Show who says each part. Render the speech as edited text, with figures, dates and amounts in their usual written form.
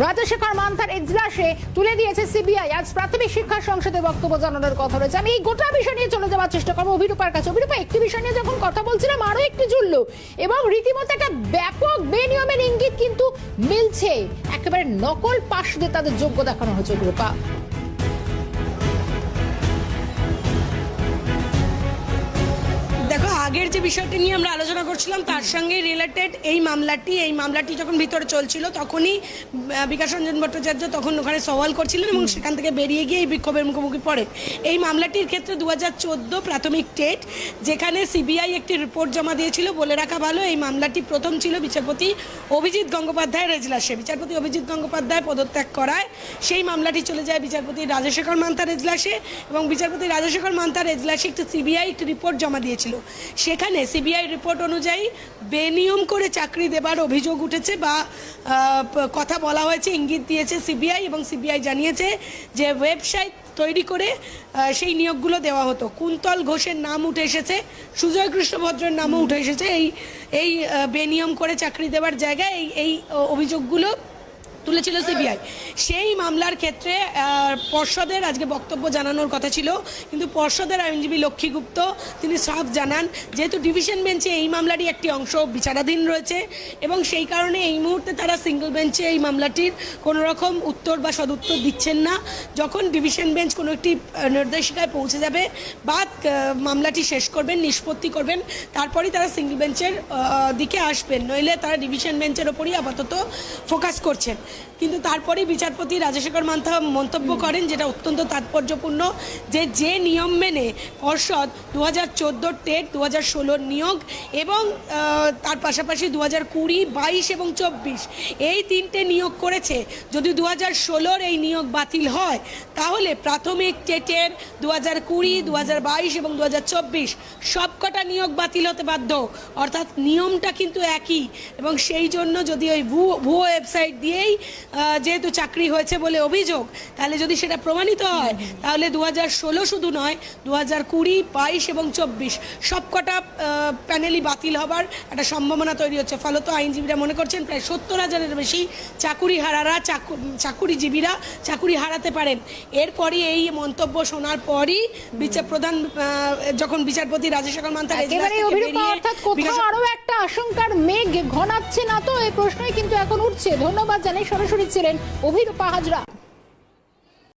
Speaker 1: রাজশেখর মান্থার এজলাসে তুলে দিয়েছে সিবিআই। আজ প্রাথমিক শিক্ষা সংসদে বক্তব্য জানানোর কথা রয়েছে। আমি এই গোটা বিষয় নিয়ে চলে যাওয়ার চেষ্টা করবো অভিরূপার কাছে। অভিরূপা, একটি বিষয় নিয়ে যখন কথা বলছিলাম আরো একটি জুড়লো এবং রীতিমতো একটা ব্যাপক বেনিয়মের ইঙ্গিত কিন্তু মিলছে। একেবারে নকল পাশ দিয়ে তাদের যোগ্য দেখানো হচ্ছে। অভিরূপা,
Speaker 2: দেখো, আগের যে বিষয়টি নিয়ে আমরা আলোচনা করছিলাম তার সঙ্গে রিলেটেড এই মামলাটি যখন ভিতরে চলছিল তখনই বিকাশ রঞ্জন ভট্টাচার্য তখন ওখানে সওয়াল করছিলেন এবং সেখান থেকে বেরিয়ে গিয়ে এই বিক্ষোভের মুখোমুখি পড়ে। এই মামলাটির ক্ষেত্রে 2014 প্রাথমিক টেট, যেখানে সিবিআই একটি রিপোর্ট জমা দিয়েছিল। বলে রাখা ভালো, এই মামলাটি প্রথম ছিল বিচারপতি অভিজিৎ গঙ্গোপাধ্যায়ের এজলাসে। বিচারপতি অভিজিৎ গঙ্গোপাধ্যায় পদত্যাগ করায় সেই মামলাটি চলে যায় বিচারপতি রাজশেখর মান্থার এজলাসে এবং বিচারপতি রাজশেখর মান্থার এজলাসে একটি সিবিআই একটি রিপোর্ট জমা দিয়েছিল। সেখানে সিবিআই রিপোর্ট অনুযায়ী বেনিয়ম করে চাকরি দেবার অভিযোগ উঠেছে বা কথা বলা হয়েছে, ইঙ্গিত দিয়েছে সিবিআই এবং সিবিআই জানিয়েছে যে ওয়েবসাইট তৈরি করে সেই নিয়োগগুলো দেওয়া হতো। কুন্তল ঘোষের নাম উঠে এসেছে, সুজয় কৃষ্ণ ভদ্রের নামও উঠে এসেছে এই বেনিয়ম করে চাকরি দেওয়ার জায়গায় এই অভিযোগগুলো তুলেছিল সিবিআই। সেই মামলার ক্ষেত্রে পর্ষদের আজকে বক্তব্য জানানোর কথা ছিল, কিন্তু পর্ষদের আইনজীবী লক্ষ্মী গুপ্ত তিনি সাফ জানান যেহেতু ডিভিশন বেঞ্চে এই মামলারই একটি অংশ বিচারাধীন রয়েছে এবং সেই কারণে এই মুহূর্তে তারা সিঙ্গল বেঞ্চে এই মামলাটির কোনো রকম উত্তর বা সদুত্তর দিচ্ছেন না। যখন ডিভিশন বেঞ্চ কোনো একটি নির্দেশিকায় পৌঁছে যাবে বা মামলাটি শেষ করবেন, নিষ্পত্তি করবেন, তারপরেই তারা সিঙ্গল বেঞ্চের দিকে আসবেন, নইলে তারা ডিভিশন বেঞ্চের ওপরই আপাতত ফোকাস করছেন। কিন্তু তারপরেই বিচারপতি রাজশেখর মান্থা মন্তব্য করেন, যেটা অত্যন্ত তাৎপর্যপূর্ণ, যে নিয়ম মেনে পর্ষদ 2014 টেট 2016 নিয়োগ এবং তার পাশাপাশি 2020, 22 এবং 24 এই তিনটে নিয়োগ করেছে। যদি 2016 এই নিয়োগ বাতিল হয় তাহলে প্রাথমিক টেটের 2020, 2022 এবং 2024 সবকটা নিয়োগ বাতিল হতে বাধ্য। অর্থাৎ নিয়মটা কিন্তু একই এবং সেই জন্য যদি ওই ভুয়ো ওয়েবসাইট দিয়েই যেহেতু চাকরি হয়েছে বলে অভিযোগ, তাহলে যদি সেটা প্রমাণিত হয় তাহলে 2016 শুধু নয়, 2020, 22 এবং 24 সবকটা প্যানেলই বাতিল হবার একটা সম্ভাবনা তৈরি হচ্ছে। ফলত আইনজীবীরা মনে করছেন প্রায় 70,000-এর বেশি চাকুরিজীবীরা চাকুরি হারাতে পারেন। এরপরই এই মন্তব্য শোনার পরই প্রধান যখন বিচারপতি রাজশেখর মান্থার
Speaker 1: আরো একটা আশঙ্কার মেঘ ঘনাচ্ছে না তো, এই প্রশ্নই কিন্তু এখন উঠছে। ধন্যবাদ জানাই। সরাসরি ছিলেন অভিরূপা হাজরা।